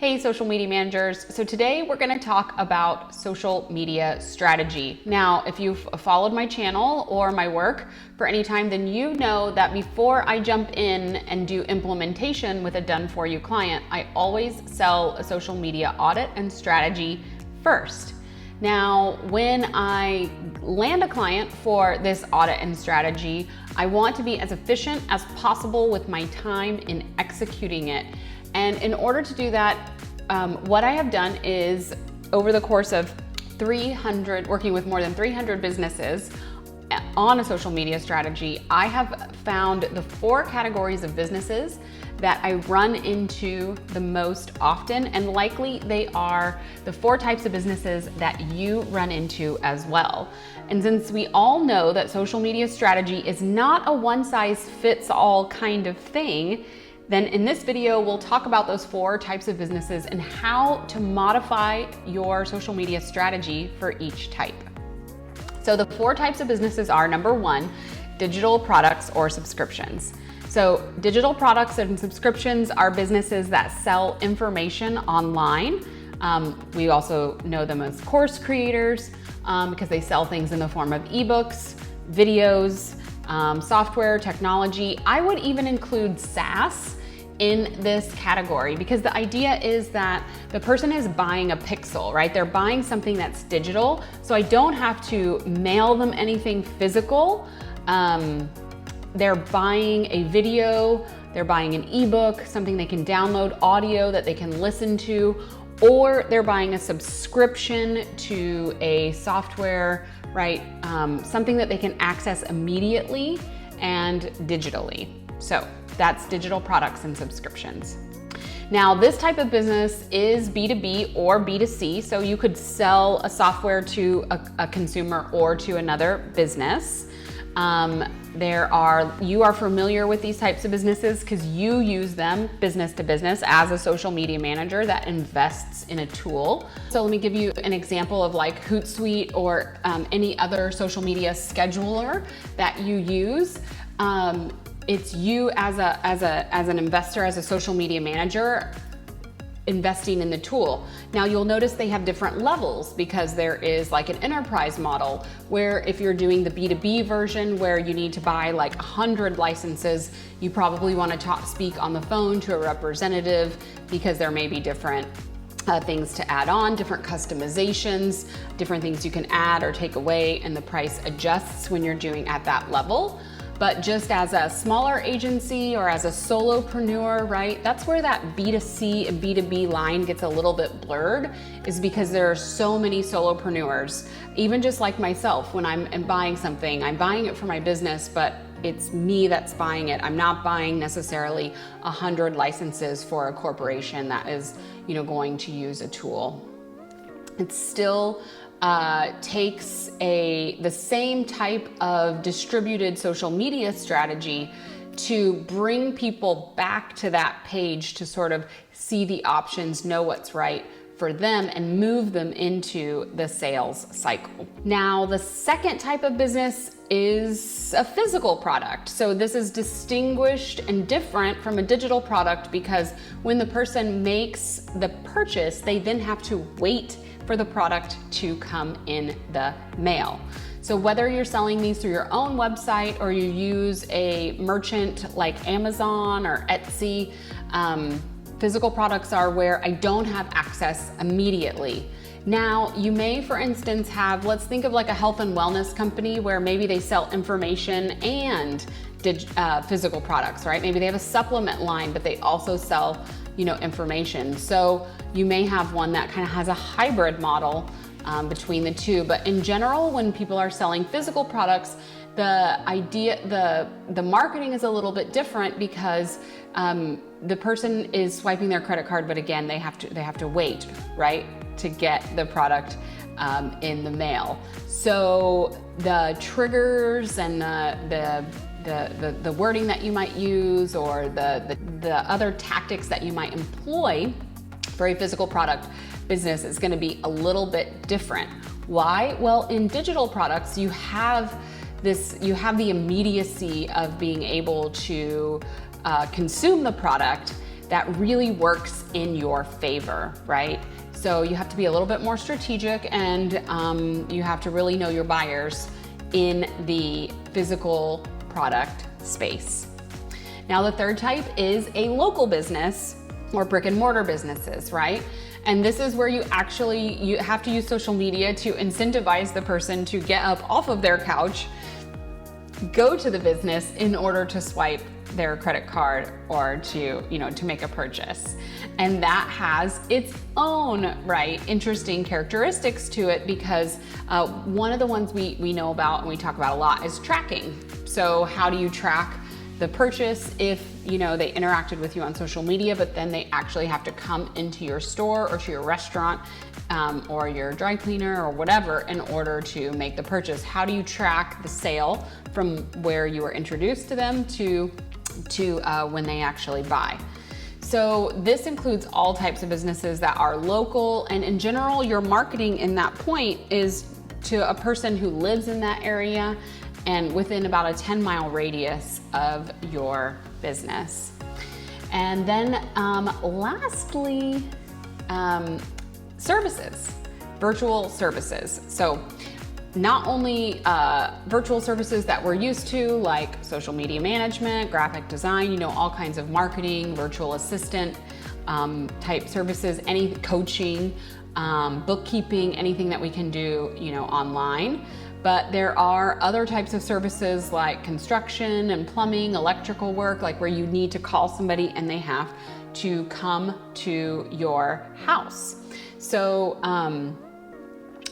Hey, social media managers. So today we're going to talk about social media strategy. Now, if you've followed my channel or my work for any time, then you know that before I jump in and do implementation with a done-for-you client, I always sell a social media audit and strategy first. Now, when I land a client for this audit and strategy, I want to be as efficient as possible with my time in executing it. And in order to do that, what I have done is over the course of working with more than 300 businesses on a social media strategy, I have found the 4 categories of businesses that I run into the most often, and likely they are the 4 types of businesses that you run into as well. And since we all know that social media strategy is not a one-size-fits-all kind of thing, then in this video, we'll talk about those 4 types of businesses and how to modify your social media strategy for each type. So the 4 types of businesses are, number 1, digital products or subscriptions. So digital products and subscriptions are businesses that sell information online. We also know them as course creators because they sell things in the form of ebooks, videos, software, technology. I would even include SaaS in this category because the idea is that the person is buying a pixel, right? They're buying something that's digital, so I don't have to mail them anything physical. They're buying a video, they're buying an ebook, something they can download, audio that they can listen to, or they're buying a subscription to a software, right? Something that they can access immediately and digitally. So that's digital products and subscriptions. Now, this type of business is B2B or B2C, so you could sell a software to a consumer or to another business. You are familiar with these types of businesses because you use them business to business as a social media manager that invests in a tool. So let me give you an example of like Hootsuite or any other social media scheduler that you use. It's you as an investor, as a social media manager, investing in the tool. Now you'll notice they have different levels because there is like an enterprise model where if you're doing the B2B version where you need to buy like 100 licenses, you probably want to speak on the phone to a representative because there may be different things to add on, different customizations, different things you can add or take away, and the price adjusts when you're doing at that level. But just as a smaller agency or as a solopreneur, right, that's where that B2C and B2B line gets a little bit blurred, is because there are so many solopreneurs. Even just like myself, when I'm buying something, I'm buying it for my business, but it's me that's buying it. I'm not buying necessarily 100 licenses for a corporation that is, going to use a tool. It's still takes the same type of distributed social media strategy to bring people back to that page to sort of see the options, know what's right for them, and move them into the sales cycle. Now, the second type of business is a physical product. So this is distinguished and different from a digital product because when the person makes the purchase, they then have to wait for the product to come in the mail. So whether you're selling these through your own website or you use a merchant like Amazon or Etsy, physical products are where I don't have access immediately. Now, you may, for instance, have, let's think of like a health and wellness company where maybe they sell information and physical products, right? Maybe they have a supplement line, but they also sell information. So you may have one that kind of has a hybrid model between the two. But in general, when people are selling physical products, the marketing is a little bit different because the person is swiping their credit card, but again, they have to wait, right, to get the product in the mail. So the triggers and the wording that you might use or the other tactics that you might employ for a physical product business is going to be a little bit different. Why? Well, in digital products, you have the immediacy of being able to consume the product that really works in your favor, right? So you have to be a little bit more strategic, and you have to really know your buyers in the physical product space. Now, the third type is a local business or brick and mortar businesses, right? And this is where you have to use social media to incentivize the person to get up off of their couch, go to the business in order to swipe their credit card or to make a purchase. And that has its own, right, interesting characteristics to it, because one of the ones we know about and we talk about a lot is tracking. So how do you track the purchase if they interacted with you on social media, but then they actually have to come into your store or to your restaurant or your dry cleaner or whatever in order to make the purchase? How do you track the sale from where you were introduced to them to when they actually buy? So this includes all types of businesses that are local, and in general, your marketing in that point is to a person who lives in that area and within about a 10-mile radius of your business. And then lastly, services, virtual services. So not only virtual services that we're used to, like social media management, graphic design, all kinds of marketing, virtual assistant type services, any coaching, bookkeeping, anything that we can do, online. But there are other types of services like construction and plumbing, electrical work, like where you need to call somebody and they have to come to your house. So,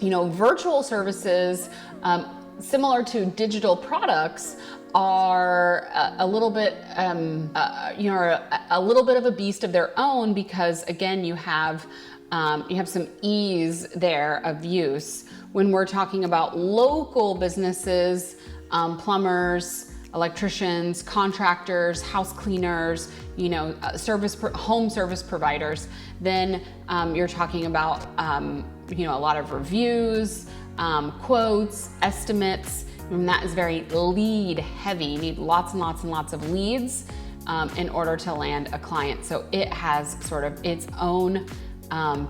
virtual services, similar to digital products, are a little bit, a little bit of a beast of their own, because again, you have some ease there of use. When we're talking about local businesses, plumbers, electricians, contractors, house cleaners, home service providers, then you're talking about a lot of reviews, quotes, estimates, and that is very lead heavy. You need lots and lots and lots of leads in order to land a client. So it has sort of its own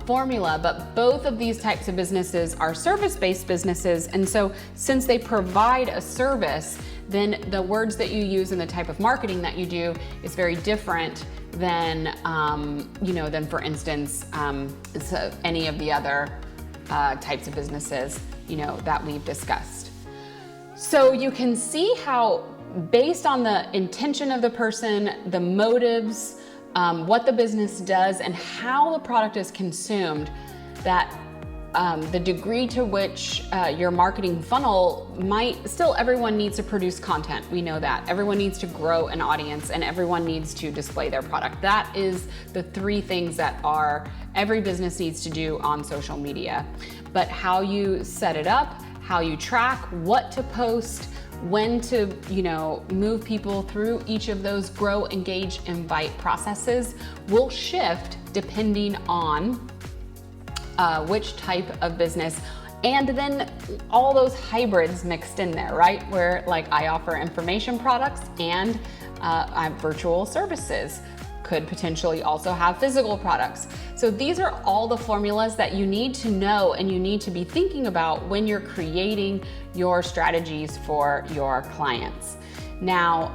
formula, but both of these types of businesses are service-based businesses. And so since they provide a service, then the words that you use and the type of marketing that you do is very different than, than for instance, any of the other types of businesses, that we've discussed. So you can see how, based on the intention of the person, the motives, what the business does, and how the product is consumed, that the degree to which your marketing funnel everyone needs to produce content. We know that. Everyone needs to grow an audience, and everyone needs to display their product. That is the three things that every business needs to do on social media. But how you set it up, how you track, what to post, when to, move people through each of those grow, engage, invite processes will shift depending on which type of business, and then all those hybrids mixed in there, right? Where I offer information products and I have virtual services, could potentially also have physical products. So these are all the formulas that you need to know and you need to be thinking about when you're creating your strategies for your clients. Now,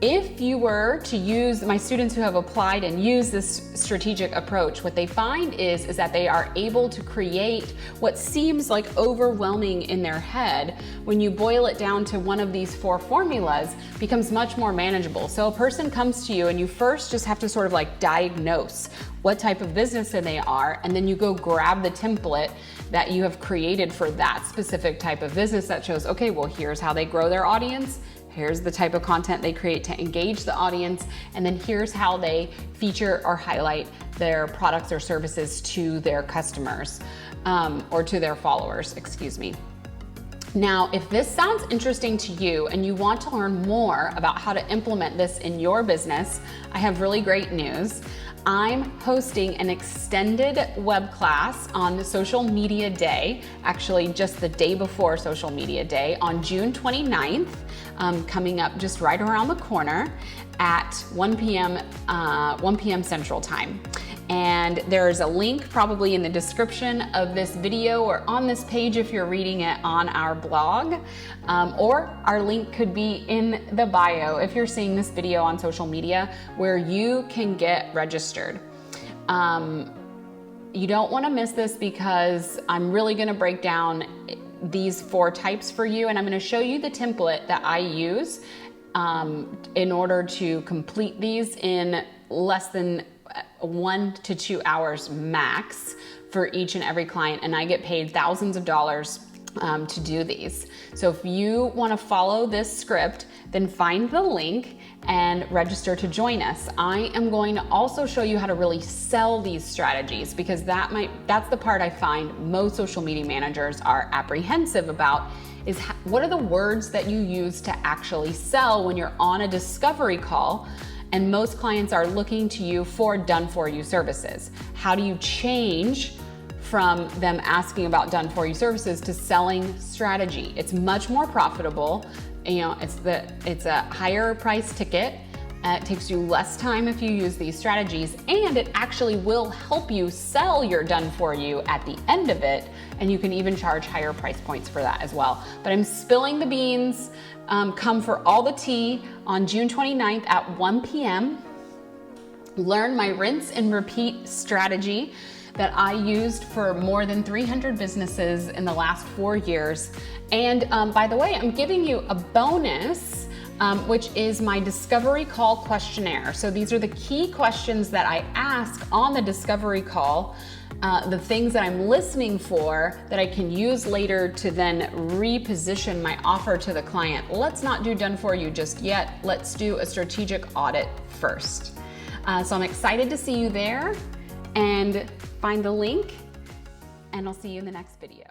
if you were to use, my students who have applied and used this strategic approach, what they find is that they are able to create what seems like overwhelming in their head. When you boil it down to one of these four formulas, becomes much more manageable. So a person comes to you and you first just have to sort of diagnose what type of business they are, and then you go grab the template that you have created for that specific type of business that shows, okay, well, here's how they grow their audience. Here's the type of content they create to engage the audience, and then here's how they feature or highlight their products or services to their customers, or to their followers, excuse me. Now, if this sounds interesting to you and you want to learn more about how to implement this in your business, I have really great news. I'm hosting an extended web class on the Social Media Day, actually just the day before Social Media Day on June 29th, coming up just right around the corner at 1 p.m. Central Time. And there's a link probably in the description of this video or on this page if you're reading it on our blog, or our link could be in the bio if you're seeing this video on social media, where you can get registered. You don't want to miss this because I'm really going to break down these 4 types for you, and I'm going to show you the template that I use in order to complete these in less than 1 to 2 hours max for each and every client, and I get paid thousands of dollars to do these. So if you want to follow this script, then find the link and register to join us. I am going to also show you how to really sell these strategies, because that's the part I find most social media managers are apprehensive about, is what are the words that you use to actually sell when you're on a discovery call and most clients are looking to you for done-for-you services. How do you change from them asking about done-for-you services to selling strategy? It's much more profitable. You know, it's a higher price ticket. It takes you less time if you use these strategies, and it actually will help you sell your done-for-you at the end of it, and you can even charge higher price points for that as well. But I'm spilling the beans. Come for all the tea on June 29th at 1 p.m. Learn my rinse and repeat strategy that I used for more than 300 businesses in the last 4 years. And by the way, I'm giving you a bonus, which is my discovery call questionnaire. So these are the key questions that I ask on the discovery call, the things that I'm listening for that I can use later to then reposition my offer to the client. Let's not do done for you just yet. Let's do a strategic audit first. So I'm excited to see you there, and find the link, and I'll see you in the next video.